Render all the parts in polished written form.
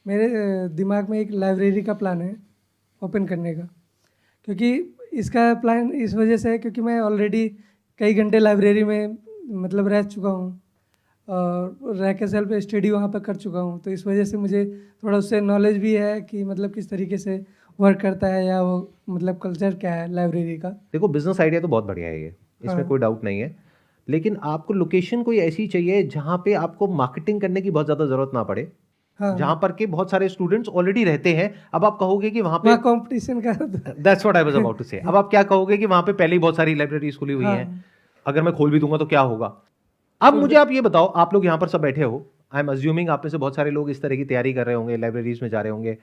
मेरे दिमाग में एक लाइब्रेरी का प्लान है ओपन करने का, क्योंकि इसका प्लान इस वजह से है क्योंकि मैं ऑलरेडी कई घंटे लाइब्रेरी में मतलब रह चुका हूँ और रह के सेल्फ स्टडी वहाँ पर कर चुका हूँ, तो इस वजह से मुझे थोड़ा उससे नॉलेज भी है कि मतलब किस तरीके से वर्क करता है या वो मतलब कल्चर क्या है लाइब्रेरी का। देखो बिजनेस आइडिया तो बहुत बढ़िया है ये, इसमें हाँ। कोई डाउट नहीं है, लेकिन आपको लोकेशन कोई ऐसी चाहिए जहाँ पे आपको मार्केटिंग करने की बहुत ज़्यादा ज़रूरत ना पड़े, हाँ, जहाँ पर के बहुत सारे स्टूडेंट्स ऑलरेडी रहते हैं। अब आप कहोगे कि वहाँ पे वहाँ कंपटीशन का that's what I was about to say. अब आप क्या कहोगे कि वहाँ पे पहले ही बहुत सारी लाइब्रेरीज खुली हुई हाँ, हैं, अगर मैं खोल भी दूंगा तो क्या होगा। अब मुझे आप ये बताओ, आप लोग यहाँ पर सब बैठे हो, आई एम अज्यूमिंग आप में से बहुत सारे लोग इस तरह की तैयारी कर रहे होंगे, लाइब्रेरीज में जा रहे होंगे,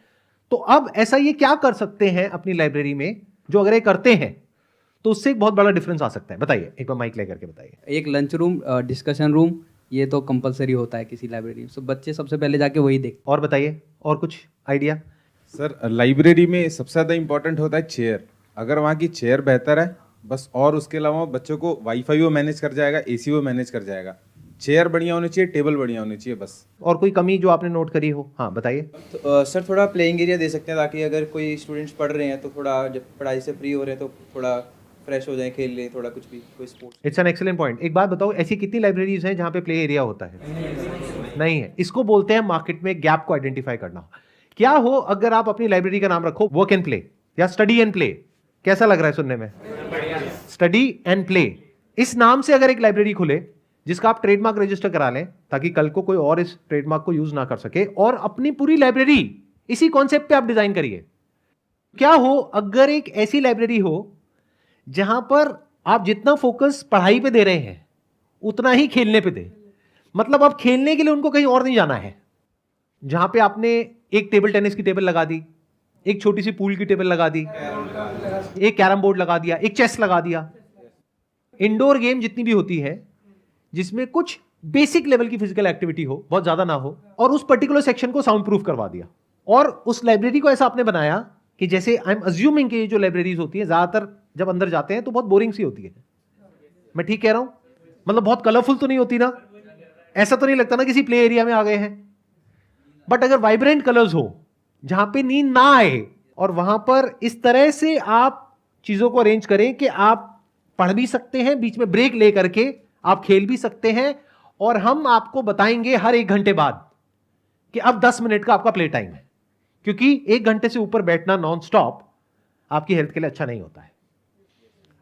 तो अब ऐसा ये क्या कर सकते हैं अपनी लाइब्रेरी में जो अगर ये करते हैं तो उससे एक बहुत बड़ा डिफरेंस आ सकता है। बताइए, एक बार माइक लेकर के बताइए। एक लंच रूम, डिस्कशन रूम, ये तो कंपलसरी होता है किसी लाइब्रेरी में, सब बच्चे सबसे पहले जाके वही देखते और बताइए, और कुछ आइडिया। सर लाइब्रेरी में सबसे ज़्यादा इंपॉर्टेंट होता है चेयर। अगर वहाँ की चेयर बेहतर है बस, और उसके अलावा बच्चों को वाईफाई वो मैनेज कर जाएगा, एसी वो मैनेज कर जाएगा। चेयर बढ़िया होनी चाहिए, टेबल बढ़िया होनी चाहिए बस। और कोई कमी जो आपने नोट करी हो? हाँ बताइए। तो सर थोड़ा प्लेइंग एरिया दे सकते हैं ताकि अगर कोई स्टूडेंट्स पढ़ रहे हैं तो थोड़ा जब पढ़ाई से फ्री हो रहे हैं तो थोड़ा फ्रेश हो जाए, खेल लें थोड़ा, कुछ भी, कोई sports. It's an excellent point. एक बात बताओ, ऐसी कितनी लाइब्रेरीज हैं जहाँ पे प्ले एरिया होता है? नहीं है। इसको बोलते हैं मार्केट में गैप को आइडेंटिफाई करना। क्या हो अगर आप अपनी लाइब्रेरी का नाम रखो वर्क एंड प्ले या स्टडी एंड प्ले? कैसा लग रहा है सुनने में? Study and play. इस नाम से अगर एक लाइब्रेरी खुले जिसका आप ट्रेडमार्क रजिस्टर करा लें ताकि कल को कोई और इस ट्रेडमार्क को यूज ना कर सके, और अपनी पूरी लाइब्रेरी इसी कॉन्सेप्ट पे आप डिजाइन करिए। क्या हो अगर एक ऐसी लाइब्रेरी हो जहां पर आप जितना फोकस पढ़ाई पे दे रहे हैं उतना ही खेलने पे दे, मतलब आप खेलने के लिए उनको कहीं और नहीं जाना है। जहां पे आपने एक टेबल टेनिस की टेबल लगा दी, एक छोटी सी पूल की टेबल लगा दी, एक कैरम बोर्ड लगा दिया, एक चेस लगा दिया, इंडोर गेम जितनी भी होती है जिसमें कुछ बेसिक लेवल की फिजिकल एक्टिविटी हो, बहुत ज्यादा ना हो, और उस पर्टिकुलर सेक्शन को साउंड प्रूफ करवा दिया। और उस लाइब्रेरी को ऐसा आपने बनाया कि जैसे आई एम अज्यूमिंग कि जो लाइब्रेरीज होती है ज्यादातर जब अंदर जाते हैं तो बहुत बोरिंग सी होती है। मैं ठीक कह रहा हूं? मतलब बहुत कलरफुल तो नहीं होती ना, ऐसा तो नहीं लगता ना किसी प्ले एरिया में आ गए हैं। बट अगर वाइब्रेंट कलर्स हो जहां पे नींद ना आए, और वहां पर इस तरह से आप चीजों को अरेंज करें कि आप पढ़ भी सकते हैं, बीच में ब्रेक ले करके आप खेल भी सकते हैं, और हम आपको बताएंगे हर 1 घंटे बाद कि अब 10 मिनट का आपका प्ले टाइम है, क्योंकि 1 घंटे से ऊपर बैठना नॉन स्टॉप आपकी हेल्थ के लिए अच्छा नहीं होता है।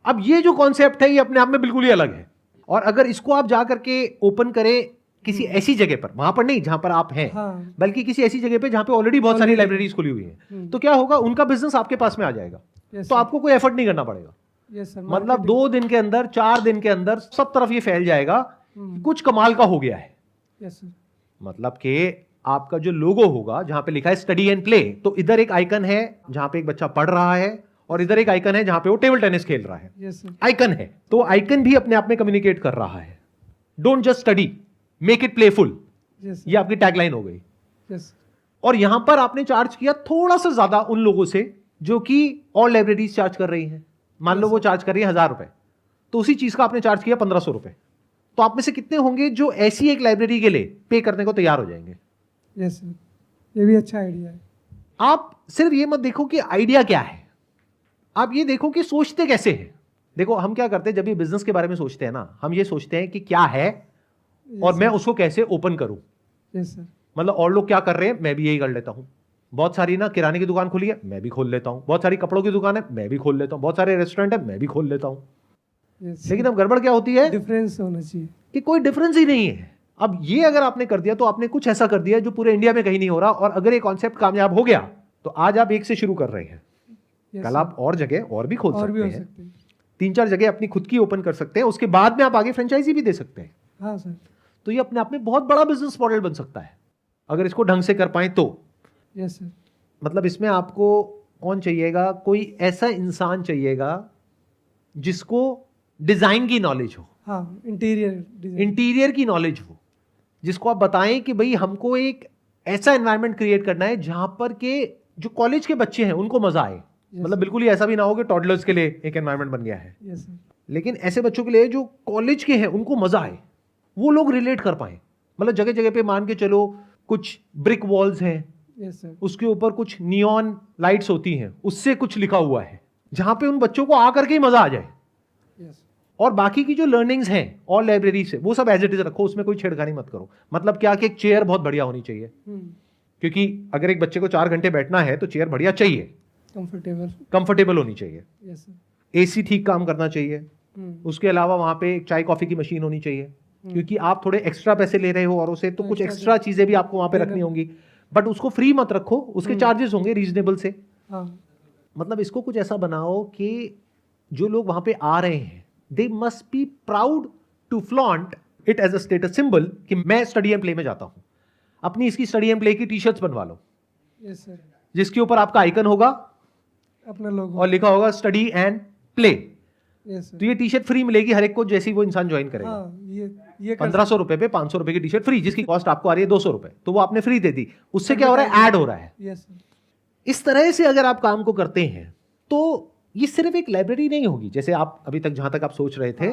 अब ये जो कॉन्सेप्ट है ये अपने आप में बिल्कुल ही अलग है, और अगर इसको आप जा करके ओपन करें किसी ऐसी जगह पर, वहां पर नहीं जहां पर आप हैं, हाँ। बल्कि किसी ऐसी जगह पे जहां पे ऑलरेडी बहुत सारी लाइब्रेरीज खुली हुई हैं, तो क्या होगा, उनका बिजनेस आपके पास में आ जाएगा। Yes, तो sir. आपको कोई एफर्ट नहीं करना पड़ेगा। यस सर, मतलब 2 दिन के अंदर, 4 दिन के अंदर सब तरफ ये फैल जाएगा कि कुछ कमाल का हो गया है। Yes sir. मतलब कि आपका जो लोगो होगा जहां पे लिखा है स्टडी एंड प्ले, तो इधर एक आइकन है जहां पे एक बच्चा पढ़ रहा है, और इधर एक आइकन है जहां पे वो टेबल टेनिस खेल रहा है। Yes sir. आइकन है, तो आइकन भी अपने आप में कम्युनिकेट कर रहा है। Don't just study, make it playful. Yes ये आपकी टैगलाइन हो गई। यस। और यहां पर आपने चार्ज किया थोड़ा सा ज्यादा उन लोगों से जो कि और लाइब्रेरीज चार्ज कर रही हैं। मान लो वो चार्ज कर रही है 1000 रुपए, तो उसी चीज का आपने चार्ज किया 1500 रुपए। तो आप में से कितने होंगे जो ऐसी एक लाइब्रेरी के लिए पे करने को तैयार हो जाएंगे? यस सर, ये भी अच्छा आइडिया है। आप सिर्फ ये मत देखो कि आइडिया क्या है, आप ये देखो कि सोचते कैसे हैं। देखो हम क्या करते हैं जब भी बिजनेस के बारे में सोचते हैं ना, हम ये सोचते हैं कि क्या है और मैं उसको कैसे ओपन करूं। Yes sir. मतलब और लोग क्या कर रहे हैं, मैं भी यही कर लेता हूं। बहुत सारी ना किराने की दुकान खुली है, मैं भी खोल लेता हूं। बहुत सारी कपड़ों की दुकान है, मैं भी खोल लेता हूं। बहुत सारे रेस्टोरेंट है, मैं भी खोल लेता हूं। यस। लेकिन अब गड़बड़ क्या होती है डिफरेंस होना चाहिए कि कोई डिफरेंस ही नहीं है। अब ये अगर आपने कर दिया तो आपने कुछ ऐसा कर दिया जो पूरे इंडिया में कहीं नहीं हो रहा, और अगर ये कॉन्सेप्ट कामयाब हो गया तो आज आप एक से शुरू कर रहे हैं, Yes, कल sir. आप और जगह और भी खोल और भी सकते हो हैं। सकते हैं। 3-4 जगह अपनी खुद की ओपन कर सकते हैं, उसके बाद में आप आगे फ्रेंचाइजी भी दे सकते हैं। हाँ सर। तो ये अपने आप में बहुत बड़ा बिजनेस मॉडल बन सकता है अगर इसको ढंग से कर पाए तो। Yes sir. मतलब इसमें आपको कौन चाहिएगा, कोई ऐसा इंसान चाहिएगा जिसको डिजाइन की नॉलेज हो, हाँ, इंटीरियर इंटीरियर की नॉलेज हो, जिसको आप बताएं कि भाई हमको एक ऐसा एनवायरनमेंट क्रिएट करना है जहां पर के जो कॉलेज के बच्चे हैं उनको मजा आए। मतलब बिल्कुल ही ऐसा भी ना हो कि टॉडलर्स के लिए एक एनवायरनमेंट बन गया है, यस सर। लेकिन ऐसे बच्चों के लिए जो कॉलेज के हैं उनको मजा आए, वो लोग रिलेट कर पाए। मतलब जगह जगह पे मान के चलो कुछ ब्रिक वॉल्स हैं, यस सर। उसके ऊपर कुछ नियॉन लाइट्स होती हैं, उससे कुछ लिखा हुआ है, जहां पे उन बच्चों को आकर के ही मजा आ जाए। यस और बाकी की जो लर्निंग्स हैं और लाइब्रेरी से, वो सब एज इट इज रखो, उसमें कोई छेड़खानी मत करो। मतलब क्या कि एक चेयर बहुत बढ़िया होनी चाहिए, क्योंकि अगर एक बच्चे को 4 घंटे बैठना है तो चेयर बढ़िया चाहिए, कंफर्टेबल। कंफर्टेबल होनी चाहिए, यस सर। एसी ठीक काम करना चाहिए। उसके अलावा वहां पे एक चाय कॉफी की मशीन होनी चाहिए, क्योंकि आप थोड़े एक्स्ट्रा पैसे ले रहे हो और उसे तो कुछ एक्स्ट्रा चीजें भी आपको वहां पे रखनी होंगी, बट उसको फ्री मत रखो, उसके चार्जेस होंगे रीजनेबल से। हाँ मतलब इसको कुछ ऐसा बनाओ कि जो लोग वहां पे आ रहे हैं, they must be proud to flaunt it as a status symbol कि मैं स्टडी एंड प्ले में जाता हूं। अपनी इसकी स्टडी एंड प्ले की टी शर्ट्स बनवा लो, यस सर। जिसके ऊपर आपका आइकन होगा अपना लोगो। और लिखा होगा study and play. Yes sir. तो ये टी शर्ट फ्री मिलेगी हर एक को, जैसे ही वो इंसान ज्वाइन करेगा। हाँ ये 1500 रुपए पे 500 रुपए की टी शर्ट फ्री, जिसकी कॉस्ट आपको आ रही है 200 रुपए, तो वो आपने फ्री दे दी। उससे क्या हो रहा है, ऐड हो रहा है। Yes sir. इस तरह से अगर आप काम को करते हैं तो ये सिर्फ एक लाइब्रेरी नहीं होगी, जैसे आप अभी तक जहां तक आप सोच रहे थे।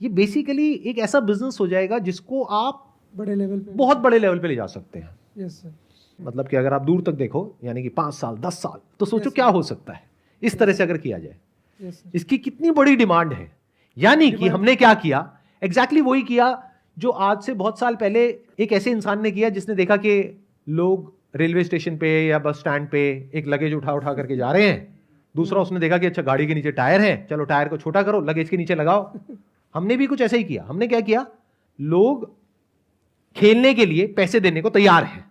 ये बेसिकली एक ऐसा बिजनेस हो जाएगा जिसको आप बड़े लेवल पे। बहुत बड़े लेवल पे ले जा सकते हैं। Yes sir. मतलब कि अगर आप दूर तक देखो, यानी कि 5 साल 10 साल, तो सोचो क्या हो सकता है इस तरह से अगर किया जाए। Yes sir. इसकी कितनी बड़ी डिमांड है। यानी कि हमने क्या किया, एग्जैक्टली वही किया जो आज से बहुत साल पहले एक ऐसे इंसान ने किया जिसने देखा कि लोग रेलवे स्टेशन पे या बस स्टैंड पे एक लगेज उठा उठा करके जा रहे हैं। दूसरा उसने देखा कि अच्छा गाड़ी के नीचे टायर है, चलो टायर को छोटा करो, लगेज के नीचे लगाओ। हमने भी कुछ ऐसा ही किया। हमने क्या किया, लोग खेलने के लिए पैसे देने को तैयार हैं।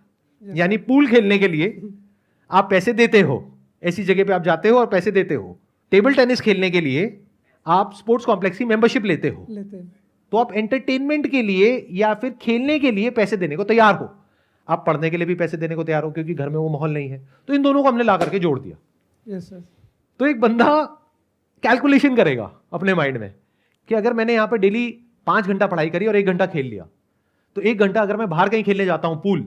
यानी पूल खेलने के लिए आप पैसे देते हो, ऐसी जगह पे आप जाते हो और पैसे देते हो। टेबल टेनिस खेलने के लिए आप स्पोर्ट्स कॉम्प्लेक्स की मेंबरशिप लेते हो। तो आप एंटरटेनमेंट के लिए या फिर खेलने के लिए पैसे देने को तैयार हो। आप पढ़ने के लिए भी पैसे देने को तैयार हो, क्योंकि घर में वो माहौल नहीं है। तो इन दोनों को हमने ला करके जोड़ दिया। Yes sir. तो एक बंदा कैलकुलेशन करेगा अपने माइंड में कि अगर मैंने यहां पे डेली 5 घंटा पढ़ाई करी और 1 घंटा खेल लिया, तो 1 घंटा अगर मैं बाहर कहीं खेलने जाता हूं पूल,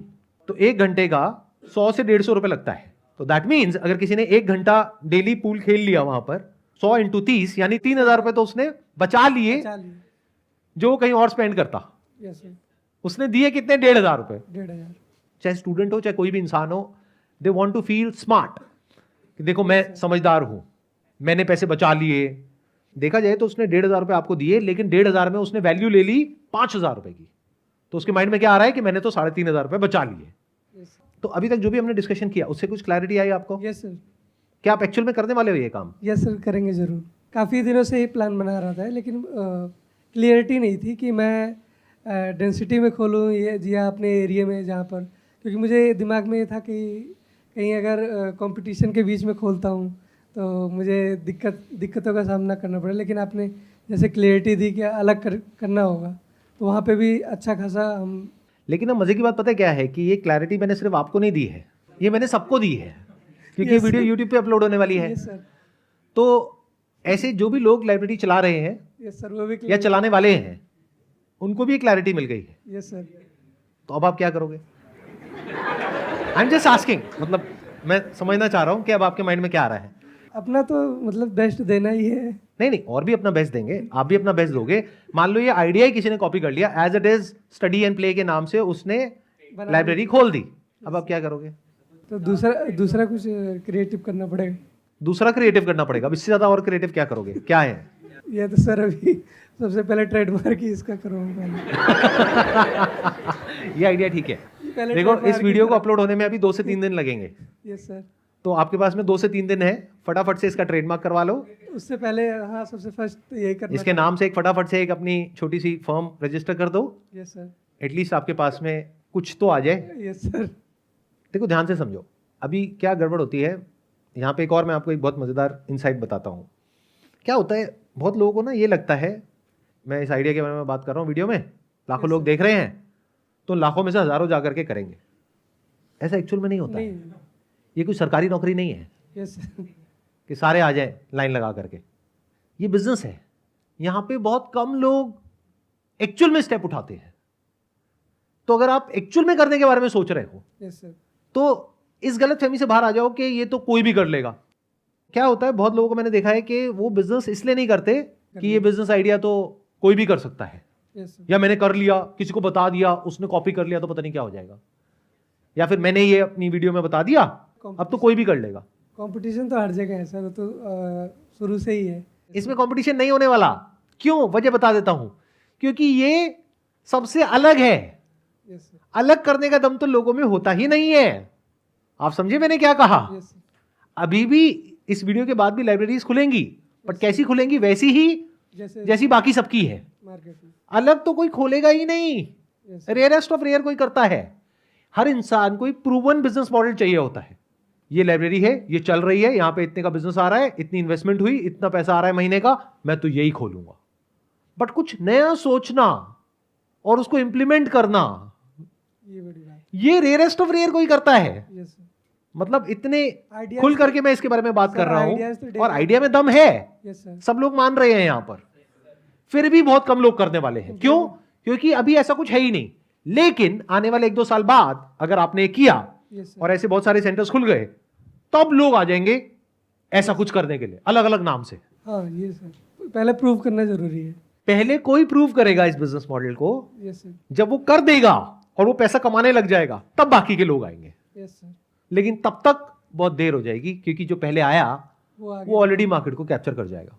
तो 1 घंटे का 100 से 150 रुपए लगता है। तो दैट मीन्स अगर किसी ने 1 घंटा डेली पूल खेल लिया वहां पर, 100 इंटू 30 यानी 3000 रुपए तो उसने बचा लिए, जो वो कहीं और स्पेंड करता। Yes sir. उसने दिए कितने, 1500 रुपए। 1500। चाहे स्टूडेंट हो चाहे कोई भी इंसान हो, they want to feel smart कि देखो मैं समझदार हूं, मैंने पैसे बचा लिए। देखा जाए तो उसने 1500 रुपए आपको दिए, लेकिन 1500 में उसने वैल्यू ले ली 5000 रुपए की। तो उसके माइंड में क्या आ रहा है कि मैंने तो 3500 रुपए बचा लिए। तो अभी तक जो भी हमने डिस्कशन किया उससे कुछ क्लैरिटी आई आपको? Yes sir. क्या आप एक्चुअल में करने वाले हो ये काम? यस सर, करेंगे ज़रूर। काफ़ी दिनों से ये प्लान बना रहा था, लेकिन क्लियरिटी नहीं थी कि मैं डेंसिटी में खोलूँ या अपने एरिया में जहाँ पर, क्योंकि मुझे दिमाग में ये था कि कहीं अगर कंपटीशन के बीच में खोलता हूँ तो मुझे दिक्कतों का सामना करना पड़े। लेकिन आपने जैसे क्लियरिटी दी कि अलग करना होगा, तो वहाँ पे भी अच्छा खासा हम। लेकिन अब मजे की बात पता है क्या है कि ये क्लैरिटी मैंने सिर्फ आपको नहीं दी है, ये मैंने सबको दी है, क्योंकि Yes, वीडियो यूट्यूब पे अपलोड होने वाली है। Yes sir. तो ऐसे जो भी लोग लाइब्रेरी चला रहे हैं यस सर, वो भी या चलाने वाले हैं, उनको भी क्लैरिटी मिल गई है। Yes sir. तो अब आप क्या करोगे? आई एम जस्ट आस्किंग, मतलब मैं समझना चाह रहा हूं कि अब आपके माइंड में क्या आ रहा है। अपना तो मतलब बेस्ट देना ही है। नहीं नहीं, और भी अपना बेस्ट देंगे, आप भी अपना बेस्ट दोगे। मान लो ये आइडिया ही किसी ने कॉपी कर लिया, as it is study and play के नाम से उसने लाइब्रेरी खोल दी। अब आप क्या करोगे? तो दूसरा कुछ क्रिएटिव करना पड़ेगा। दूसरा क्रिएटिव करना पड़ेगा। अब इससे ज्यादा और क्रिएटिव क्या करोगे? क्या है? ये तो सर अभी सबसे पहले ट्रेडमार्क ही इसका करूँगा। ये आइडिया ठीक है। पहले देखो trademark इस वीडियो की को अपलोड होने में अभी 2 से 3 दिन लगेंगे, यस सर। तो आपके पास में 2 से 3 दिन है, फटाफट से इसका ट्रेडमार्क करवा लो। उससे पहले हाँ, सबसे फर्स्ट यही करना। इसके नाम से एक फटाफट से एक अपनी छोटी सी फर्म रजिस्टर कर दो। Yes sir. एटलीस्ट आपके पास में कुछ तो आ जाए। Yes sir. देखो ध्यान से समझो, अभी क्या गड़बड़ होती है यहाँ पे। एक और मैं आपको एक बहुत मज़ेदार इनसाइट बताता हूँ। क्या होता है, बहुत लोगों को ना ये लगता है, मैं इस आइडिया के बारे में बात कर रहा हूँ वीडियो में, लाखों लोग देख रहे हैं तो लाखों में से हज़ारों जा करके करेंगे। ऐसा एक्चुअल में नहीं होता है। ये कोई सरकारी नौकरी नहीं है यस कि सारे आ जाए लाइन लगा करके। ये बिजनेस है। यहाँ पे बहुत कम लोग एक्चुअल में स्टेप उठाते हैं। तो अगर आप एक्चुअल में करने के बारे में सोच रहे हो, यस सर, तो इस गलतफहमी से बाहर आ जाओ कि ये तो कोई भी कर लेगा। क्या होता है, बहुत लोगों को मैंने देखा है कि वो बिजनेस इसलिए नहीं करते कि ये बिजनेस आइडिया तो कोई भी कर सकता है, यस सर। या मैंने कर लिया, किसी को बता दिया, उसने कॉपी कर लिया तो पता नहीं क्या हो जाएगा। या फिर मैंने ये अपनी वीडियो में बता दिया, अब तो कोई भी कर लेगा। कंपटीशन तो हर जगह है सर, वो तो शुरू से ही है। इसमें कंपटीशन नहीं होने वाला। क्यों? वजह बता देता हूं, क्योंकि ये सबसे अलग है। यस सर, अलग करने का दम तो लोगों में होता ही नहीं है। आप समझे मैंने क्या कहा? यस सर, अभी भी इस वीडियो के बाद भी लाइब्रेरीज खुलेंगी, बट कैसी खुलेंगी? वैसी ही जैसे जैसी बाकी सबकी है। मार्केट में। अलग तो कोई खोलेगा ही नहीं। यस रेयरेस्ट ऑफ रेयर कोई करता है। हर इंसान को एक प्रूवन बिजनेस मॉडल चाहिए होता है। ये लाइब्रेरी है, ये चल रही है, यहां पे इतने का बिजनेस आ रहा है, इतनी इन्वेस्टमेंट हुई, इतना पैसा आ रहा है महीने का, मैं तो यही खोलूंगा। बट कुछ नया सोचना और उसको इंप्लीमेंट करना, ये बड़ी बात। ये रेयरेस्ट ऑफ रेयर कोई करता है। यस सर, मतलब इतने Ideas- खुल करके मैं इसके बारे में बात सर, कर रहा ideas तो हूं, डेली- और आइडिया में दम है। यस सर, सब लोग मान रहे हैं यहां पर, फिर भी बहुत कम लोग करने वाले हैं। क्यों? क्योंकि अभी ऐसा कुछ है ही नहीं। लेकिन आने वाले 1-2 साल बाद अगर आपने किया यस सर, और ऐसे बहुत सारे सेंटर्स खुल गए, तब लोग आ जाएंगे ऐसा कुछ करने के लिए, अलग अलग नाम से। हाँ ये सर, पहले प्रूव करना जरूरी है। पहले कोई प्रूव करेगा इस बिजनेस मॉडल को, यस सर, जब वो कर देगा और वो पैसा कमाने लग जाएगा, तब बाकी के लोग आएंगे। यस सर, लेकिन तब तक बहुत देर हो जाएगी, क्योंकि जो पहले आया वो आगे वो ऑलरेडी मार्केट को कैप्चर कर जाएगा।